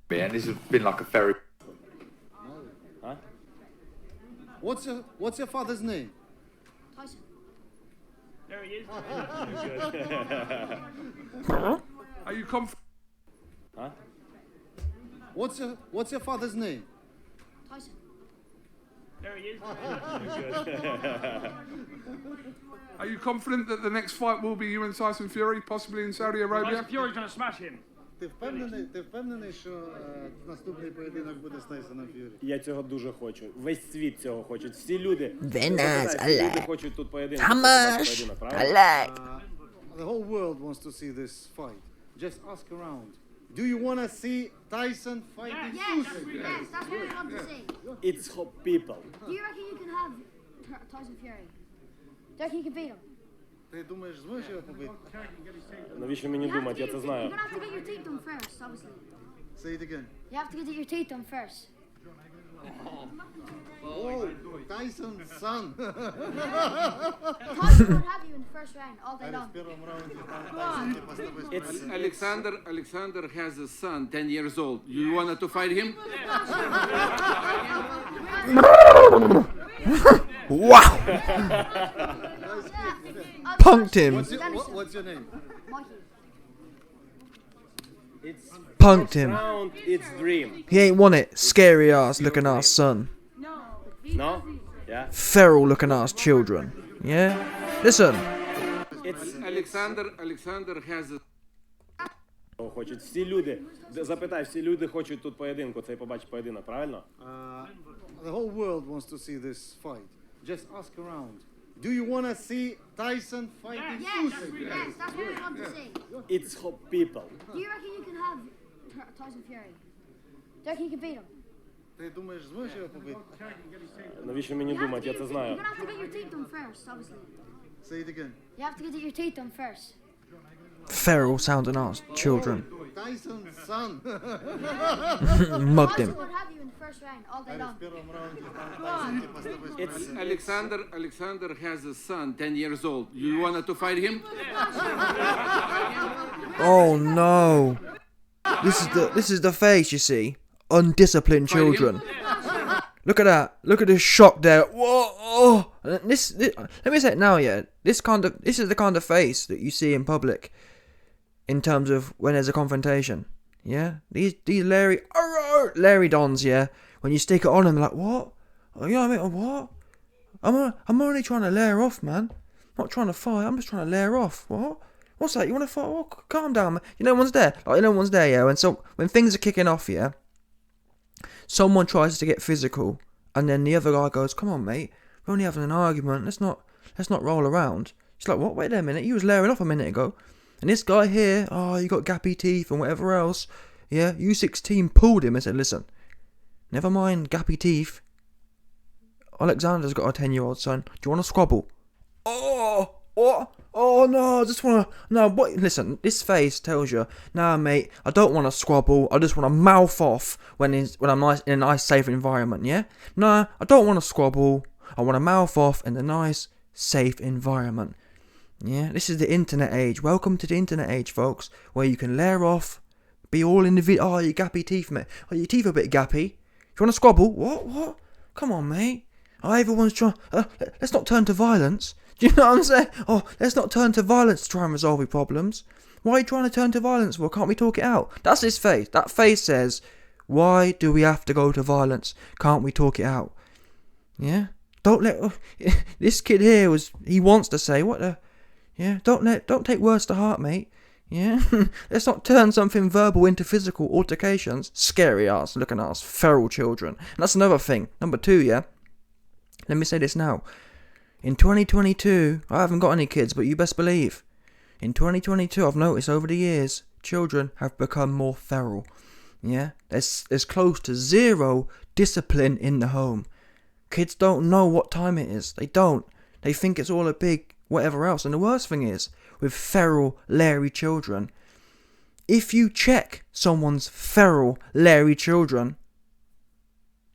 And this has been like a very... Huh? What's your father's name? Tyson. There he is. Are you confident? Huh? What's your father's name? Tyson. There he is. Are you confident that the next fight will be you and Tyson Fury, possibly in Saudi Arabia? Tyson Fury's gonna smash him. Ти впевнений, що наступний поєдинок буде з Тайсоном Ф'юрі? Я цього дуже хочу. Весь світ цього хоче. Всі люди. Венес, Всі люди але. хочуть тут поєдинок. Хамаш, Поєдинок, правильно? але. The whole world wants to see this fight. Just ask around. Do you want to see Tyson fighting Yes, Usyk? yes, that's what we want to see. It's for people. Do you reckon you can have Tyson Fury? Do you reckon you can beat him? Ти думаєш, зможеш його побити? Навіщо мені думати, я це You're знаю. gonna have to get your teeth done first, obviously. Say it again. You have to get your teeth done first. Oh, Tyson's son. Tyson won't have you in the first round all day long. В першому раунді Тайсон не поставив. Oleksandr has a son, 10 years old. You wanted to fight him? Wow! Punked him. What's your name? Mikey. It's Punked him. round, it's dream. He ain't won it. Scary ass looking ass son. No? Yeah? Feral looking ass children. Yeah? Listen. It's Oleksandr has a... хочуть. Всі люди. Запитай, всі люди хочуть тут поєдинку. Цей побачить поєдинок, правильно? The whole world wants to see this fight. Just ask around. Do you want to see Tyson fighting Yes, Usyk? yes, that's what we want to see. It's for people. Do you reckon you can have Tyson Fury? Do you reckon you can beat him? Ти думаєш, зможеш його побити? Навіщо мені думати, я це You're знаю. gonna have to get your teeth done first, obviously. Say it again. You have to get your teeth done first. Feral sounding ass children. Tyson's son. Mugged him. Tyson won't have you in the first round all day long. В першому раунді Тайсон не поставив. Oleksandr has a son, 10 years old. You wanted to fight him? Oh no. This is the face, you see. Undisciplined children. Look at that. Look at this shock there. Whoa. Oh. This let me say it now, yeah. This is the kind of face that you see in public in terms of when there's a confrontation. Yeah? These Larry Dons, yeah. When you stick it on them, they're like, what? Oh, you know what I mean? What? I'm only trying to layer off, man. I'm not trying to fight. I'm just trying to layer off. What? What's that? You want to fight? Oh, calm down, man. You know no one's there. Like, no one's there, yeah. When things are kicking off, yeah. Someone tries to get physical, and then the other guy goes, "Come on, mate. We're only having an argument. Let's not roll around." It's like, what? Wait a minute. You was layering off a minute ago, and this guy here, oh, you got gappy teeth and whatever else. Yeah, Usyk's team pulled him and said, "Listen, never mind gappy teeth. Alexander's got a 10-year-old son. Do you want to squabble?" Oh, what? Oh no, I just wanna what listen, this face tells you, nah mate, I don't wanna squabble, I just wanna mouth off when I'm in a nice safe environment, yeah? Nah, I don't wanna squabble, I wanna mouth off in a nice, safe environment. Yeah, this is the internet age. Welcome to the internet age, folks, where you can layer off, be all in the video. Oh, you gappy teeth, mate. Oh, your teeth are a bit gappy. You wanna squabble? What? Come on, mate. Oh, everyone's trying. Let's not turn to violence. Do you know what I'm saying? Oh, let's not turn to violence to try and resolve your problems. Why are you trying to turn to violence for? Can't we talk it out? That's his face. That face says, why do we have to go to violence? Can't we talk it out? Yeah? Don't let... this kid here he wants to say, what the... Yeah? Don't take words to heart, mate. Yeah? Let's not turn something verbal into physical altercations. Scary ass, looking ass, feral children. And that's another thing. Number 2, yeah? Let me say this now. In 2022, I haven't got any kids, but you best believe, in 2022, I've noticed over the years, children have become more feral. Yeah? There's close to zero discipline in the home. Kids don't know what time it is. They don't. They think it's all a big whatever else. And the worst thing is, with feral, leery children, if you check someone's feral, leery children,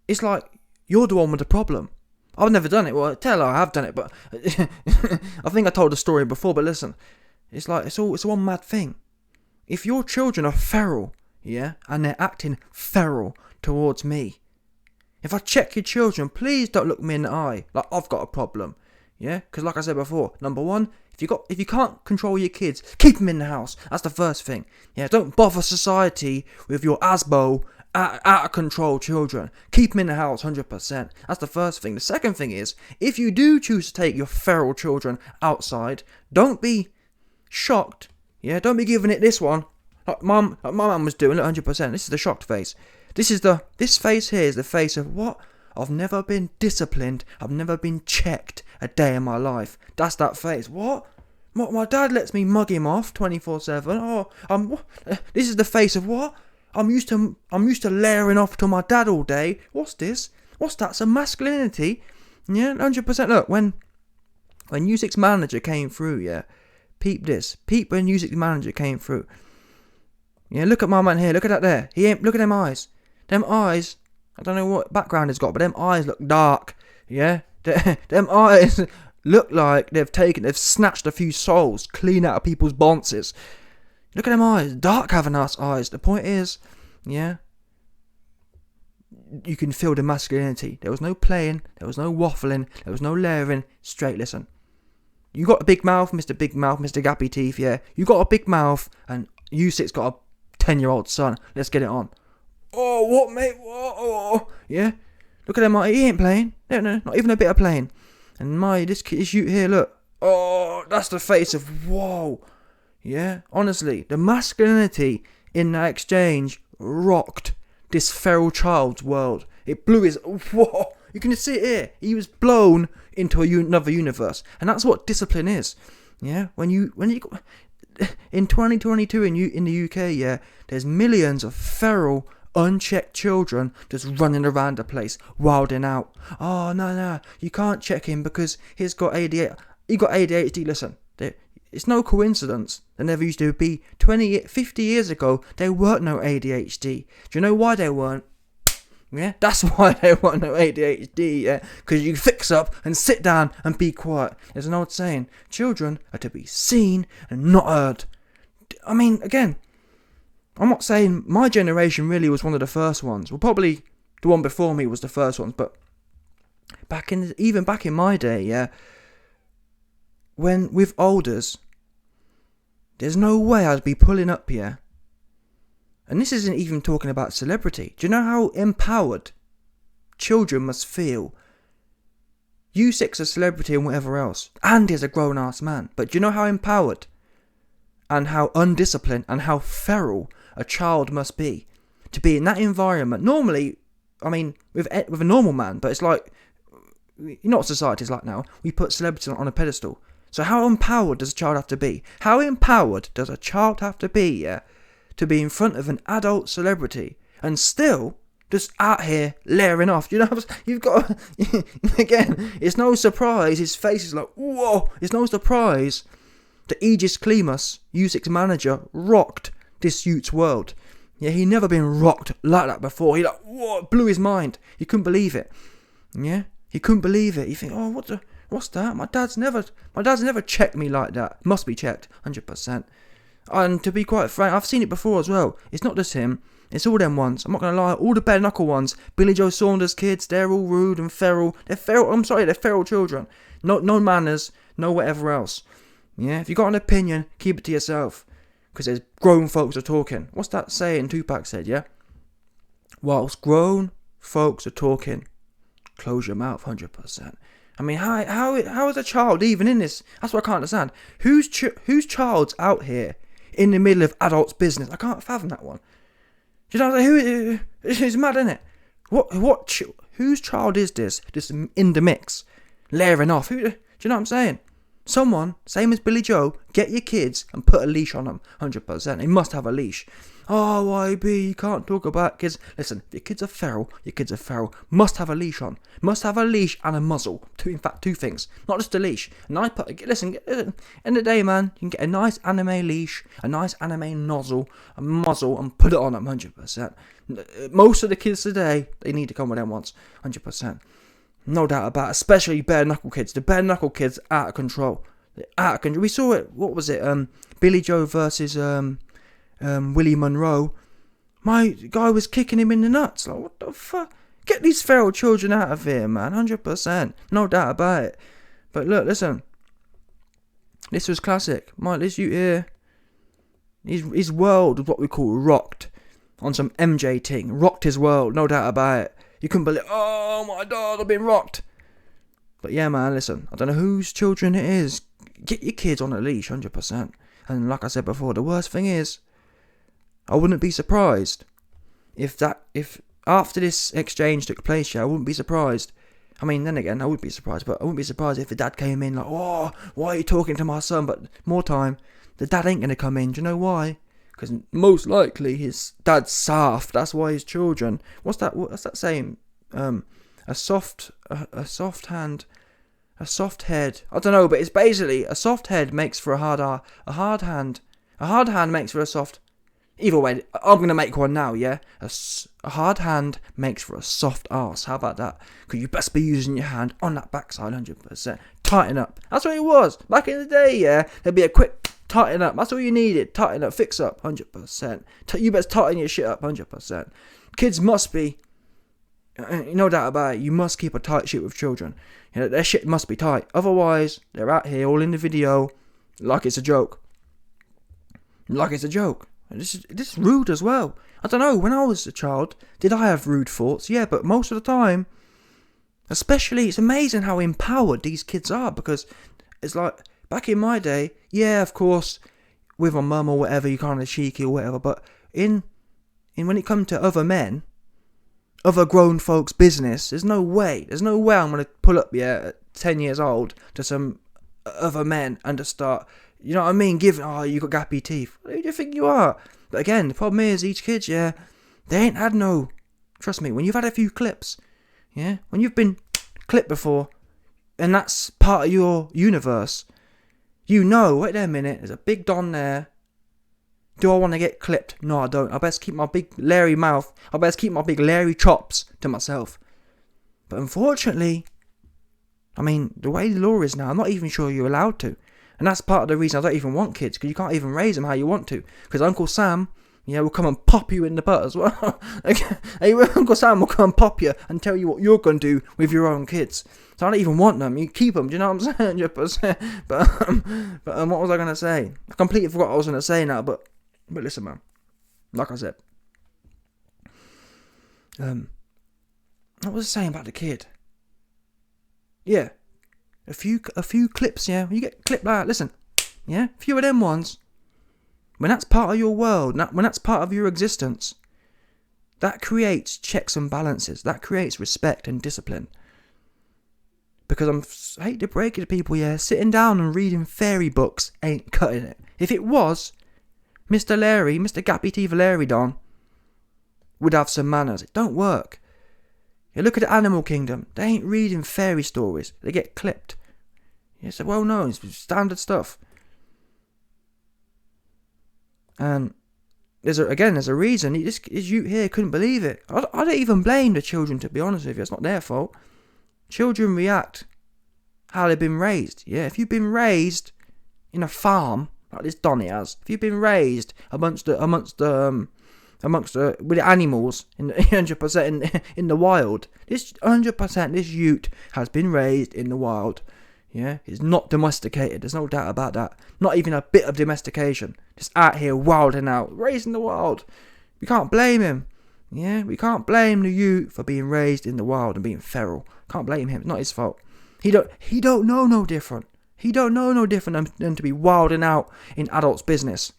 it's like you're the one with the problem. I've never done it. Well, tell her I have done it, but I think I told the story before. But listen, it's one mad thing. If your children are feral, yeah, and they're acting feral towards me. If I check your children, please don't look me in the eye like I've got a problem, yeah? Because like I said before, number one, if you can't control your kids, keep them in the house. That's the first thing. Yeah, don't bother society with your ASBO out of control children. Keep them in the house, 100%. That's the first thing. The second thing is, if you do choose to take your feral children outside, don't be shocked. Yeah, don't be giving it this one like my mum was doing. 100%. This is the shocked face. This face here is the face of what? I've never been disciplined. I've never been checked a day in my life. That's that face. What? My dad lets me mug him off 24/7. Oh, this is the face of what? I'm used to layering off to my dad all day. What's this? What's that? Some masculinity? Yeah, 100%. Look, when Usyk's manager came through, yeah, peep this. Peep when Usyk's manager came through. Yeah, look at my man here. Look at that there. Look at them eyes. Them eyes. I don't know what background it's got, but them eyes look dark. Yeah, them eyes look like they've snatched a few souls clean out of people's bonces. Look at them eyes, dark Havana's eyes. The point is, yeah, you can feel the masculinity. There was no playing, there was no waffling, there was no layering. Straight listen. You got a big mouth, Mr. Big Mouth, Mr. Gappy Teeth, yeah. You got a big mouth, and Usyk's got a 10-year-old son. Let's get it on. Oh, what, mate? What? Oh, yeah. Look at him, he ain't playing. No, not even a bit of playing. And this shoot here, look. Oh, that's the face of whoa. Yeah, honestly, the masculinity in that exchange rocked this feral child's world. It blew his whoa. You can see it here. He was blown into another universe, and that's what discipline is. Yeah, when you in 2022 in the UK, yeah, there's millions of feral, unchecked children just running around the place, wilding out. Oh no, you can't check him because he's got ADHD. He got ADHD. Listen, it's no coincidence. There never used to be 50 years ago. There weren't no ADHD. Do you know why there weren't? Yeah, that's why there weren't no ADHD. Yeah, because you fix up and sit down and be quiet. There's an old saying: children are to be seen and not heard. I mean, again, I'm not saying my generation really was one of the first ones. Well, probably the one before me was the first ones, but even back in my day, yeah, when with olders, there's no way I'd be pulling up here. And this isn't even talking about celebrity. Do you know how empowered children must feel? Usyk's a celebrity and whatever else, and he's a grown-ass man. But do you know how empowered and how undisciplined and how feral a child must be to be in that environment? Normally, I mean, with a normal man, but it's like, you know what society's like now. We put celebrities on a pedestal. So how empowered does a child have to be? How empowered does a child have to be, yeah, to be in front of an adult celebrity and still just out here layering off? You know, you've got again, it's no surprise his face is like, whoa. It's no surprise that Aegis Klimas, Usyk's manager, rocked this youth's world. Yeah, he never been rocked like that before. He like, whoa, it blew his mind. He couldn't believe it. Yeah, he couldn't believe it. You think, oh, what's that? My dad's never checked me like that. Must be checked, 100%. And to be quite frank, I've seen it before as well. It's not just him. It's all them ones. I'm not going to lie. All the bare knuckle ones. Billy Joe Saunders kids, they're all rude and feral. They're feral children. No manners, no whatever else. Yeah, if you got an opinion, keep it to yourself. Because there's grown folks are talking. What's that saying Tupac said, yeah? Whilst grown folks are talking, close your mouth, 100%. I mean, how is a child even in this? That's what I can't understand. Whose child's out here in the middle of adults' business? I can't fathom that one. Do you know what I'm saying? It's mad, isn't it? Whose child is this? Just in the mix, layering off. Do you know what I'm saying? Someone, same as Billy Joe, get your kids and put a leash on them, 100%. They must have a leash. Oh, YB, you can't talk about kids. Listen, if your kids are feral. Must have a leash on. Must have a leash and a muzzle. In fact, two things. Not just a leash. Listen, end of the day, man, you can get a nice anime leash, a nice anime muzzle, and put it on them, 100%. Most of the kids today, they need to come with them once, 100%. No doubt about it, especially bare knuckle kids. The bare knuckle kids out of control. We saw it, what was it, Billy Joe versus Willie Monroe. my guy was kicking him in the nuts. Like, what the fuck? Get these feral children out of here, man. 100%. No doubt about it. But look, listen. This was classic. This you here. His world was what we call rocked. On some MJ thing. Rocked his world. No doubt about it. You couldn't believe, oh my God, I've been rocked. But yeah, man, listen. I don't know whose children it is. Get your kids on a leash, 100%. And like I said before, the worst thing is, I wouldn't be surprised if after this exchange took place, yeah, I wouldn't be surprised. I mean, then again, I would be surprised, but I wouldn't be surprised if the dad came in like, oh, why are you talking to my son? But more time, the dad ain't going to come in. Do you know why? Because most likely his dad's soft. That's why his children. What's that saying? A soft hand, a soft head. I don't know, but it's basically a soft head makes for a hard hand. A hard hand makes for a soft. Either way, I'm gonna make one now. Yeah, a hard hand makes for a soft arse. How about that? Because you best be using your hand on that backside, 100%. Tighten up. That's what it was back in the day. Yeah, there'd be a quick tighten up. That's all you needed. Tighten up, fix up, 100%. You best tighten your shit up, 100%. Kids must be. No doubt about it. You must keep a tight shit with children. You know, their shit must be tight. Otherwise, they're out here all in the video like it's a joke. Like it's a joke. And this is rude as well. I don't know, when I was a child, did I have rude thoughts? Yeah, but most of the time, especially, it's amazing how empowered these kids are, because it's like, back in my day, yeah, of course, with my mum or whatever, you're kind of cheeky or whatever, but in when it comes to other men, other grown folks' business, there's no way I'm going to pull up, at 10 years old, to some other men and just start, you know what I mean, you got gappy teeth. Who do you think you are? But again, the problem is, each kid, they ain't had no, trust me, when you've had a few clips, when you've been clipped before, and that's part of your universe, you know, wait there a minute, there's a big don there. Do I want to get clipped? No, I don't. I best keep my big leery mouth, I best keep my big leery chops to myself. But unfortunately, I mean, the way the law is now, I'm not even sure you're allowed to. And that's part of the reason I don't even want kids, because you can't even raise them how you want to. Because Uncle Sam, will come and pop you in the butt as well. Uncle Sam will come and pop you and tell you what you're going to do with your own kids. So I don't even want them. You keep them, do you know what I'm saying? 100%. But what was I going to say? I completely forgot what I was going to say now, but listen, man. Like I said. What was I saying about the kid? Yeah. A few clips, you get clipped like that, listen, a few of them ones, when that's part of your world, when that's part of your existence, that creates checks and balances, that creates respect and discipline. Because I hate to break it to people, sitting down and reading fairy books ain't cutting it. If it was, Mr. Gappy T. Larry Don would have some manners. It don't work. You look at the animal kingdom, they ain't reading fairy stories, they get clipped. It's well known, it's standard stuff. And there's a reason. This you here couldn't believe it. I don't even blame the children, to be honest with you. It's not their fault. Children react how they've been raised. If you've been raised in a farm like this Donny has, if you've been raised amongst the with the animals in 100% in the wild, this 100% this ute has been raised in the wild. He's not domesticated. There's no doubt about that. Not even a bit of domestication. Just out here wilding out, raised in the wild. We can't blame him. We can't blame the ute for being raised in the wild and being feral. Can't blame him. It's not his fault. He don't know no different. He don't know no different than to be wilding out in adults' business.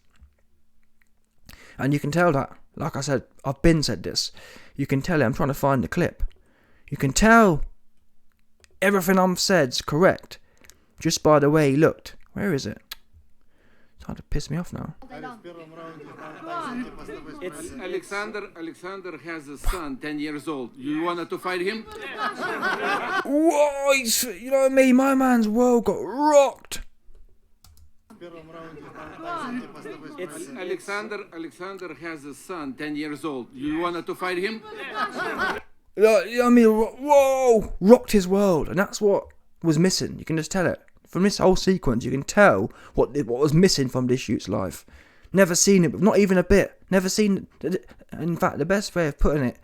And you can tell that. Like I said, I've been said this. You can tell it. I'm trying to find the clip. You can tell everything I've said's correct just by the way he looked. Where is it? It's hard to piss me off now. Oleksandr has a son, 10 years old. You wanted to fight him? Whoa, you know what I mean? My man's world got rocked. Oleksandr has a son, 10 years old. You wanted to fight him? I mean, whoa, rocked his world, and that's what was missing. You can just tell it from this whole sequence. You can tell what was missing from this youth's life. Never seen it, not even a bit. Never seen. In fact, the best way of putting it,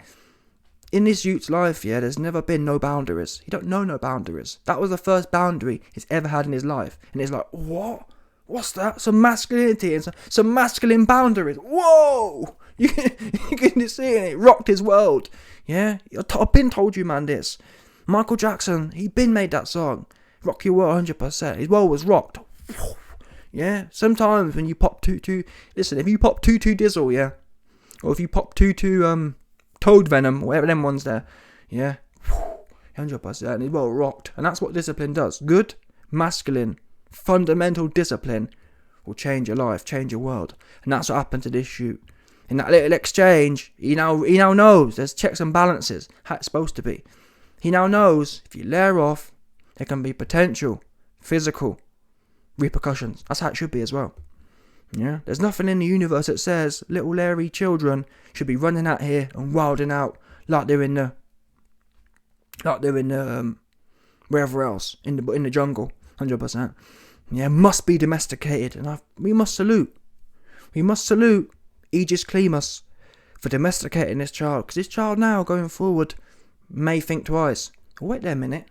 in this youth's life, yeah, there's never been no boundaries. He don't know no boundaries. That was the first boundary he's ever had in his life, and it's like, what? What's that? Some masculinity and some masculine boundaries. Whoa! You can see it. It rocked his world. Yeah, I've been told you, man. This Michael Jackson, he been made that song. Rock your world 100%. His world was rocked. Yeah. Sometimes when you pop listen, if you pop two Dizzle, yeah, or if you pop two Toad Venom, whatever them ones there, yeah, 100%. His world rocked, and that's what discipline does. Good, masculine, fundamental discipline will change your life, change your world, and that's what happened to this shoot. In that little exchange, he now knows there's checks and balances, how it's supposed to be. He now knows if you layer off, there can be potential physical repercussions. That's how it should be as well. Yeah, there's nothing in the universe that says little Larry children should be running out here and wilding out like they're in the wherever else in the jungle. 100%. Yeah, must be domesticated, and we must salute Aegis Clemus for domesticating this child, because this child now going forward may think twice. Wait there a minute.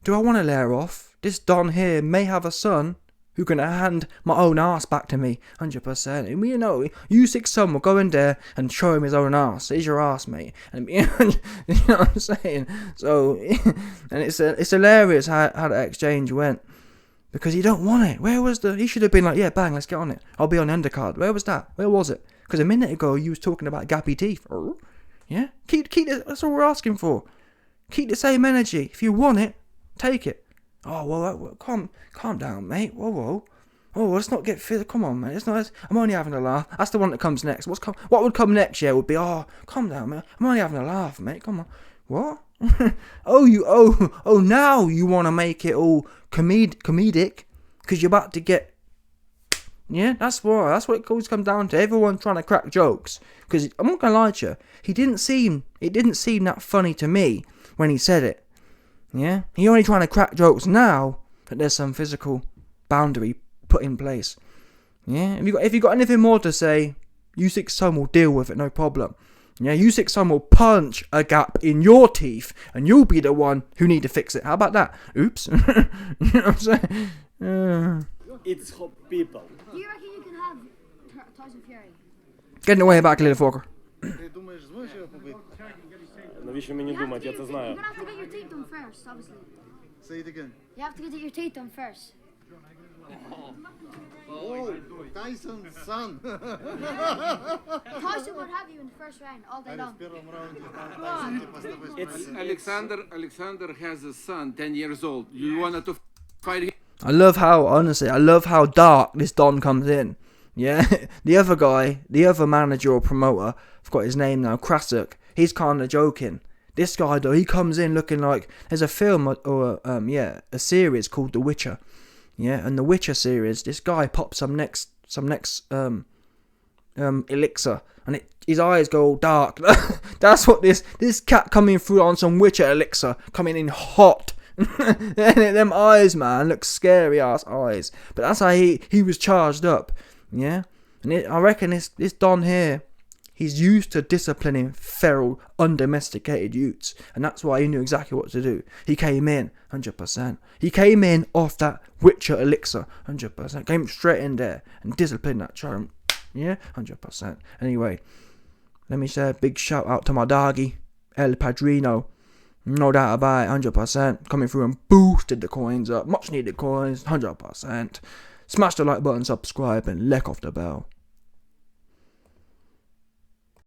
Do I want to layer off? This Don here may have a son who can hand my own ass back to me, 100%. And we know, Usyk's son will go in there and show him his own ass. Here's your ass, mate. And you know what I'm saying? So, and it's hilarious how that exchange went. Because he don't want it. Where was he should have been like, yeah, bang, let's get on it. I'll be on the undercard. Where was that? Where was it? Because a minute ago, you was talking about Gappy teeth. Yeah? Keep it, that's all we're asking for. Keep the same energy. If you want it, take it. Oh, well, calm down, mate. Whoa. Oh, let's not get physical. Come on, man. I'm only having a laugh. That's the one that comes next. What would come next, yeah, would be, oh, calm down, man. I'm only having a laugh, mate. Come on. What? Now you want to make it all comedic because you're about to get. Yeah, that's what it always comes down to. Everyone trying to crack jokes, because I'm not gonna lie to you, it didn't seem that funny to me when he said it. Yeah, he's only trying to crack jokes now that there's some physical boundary put in place. Yeah, if you got anything more to say, Usyk's son will deal with it, no problem. Yeah, Usyk's son will punch a gap in your teeth, and you'll be the one who need to fix it. How about that? Oops. You know what I'm saying? It's for people. Do you reckon you can have Tyson Fury? Get in the way back, little fucker. Ти думаєш, зможеш його побити? Навіщо мені думати, я це знаю. You're gonna have to get your teeth done first, obviously. Say it again. You have to get your teeth done first. Oh, Tyson's son. Tyson would have you in the first round all day long. В первом раунде Tyson тебе поставить. Alexander has a son, 10 years old. You wanted to fight him? I love how dark this Don comes in. Yeah, the other manager or promoter, I've forgot his name now, Krasuk, he's kind of joking. This guy though, he comes in looking like there's a film or a series called The Witcher. Yeah, and The Witcher series, this guy pops some next elixir, and his eyes go all dark. That's what this cat coming through on some Witcher elixir, coming in hot. Them eyes, man, look scary ass eyes. But that's how he was charged up. Yeah, and I reckon this Don here, he's used to disciplining feral, undomesticated youths, and that's why he knew exactly what to do. He came in 100%. He came in off that Witcher elixir 100%. Came straight in there and disciplined that child. Yeah, 100%. Anyway, let me say a big shout out to my doggy, El Padrino. No doubt about it, 100%. Coming through and boosted the coins up. Much needed coins, 100%. Smash the like button, subscribe, and lick off the bell.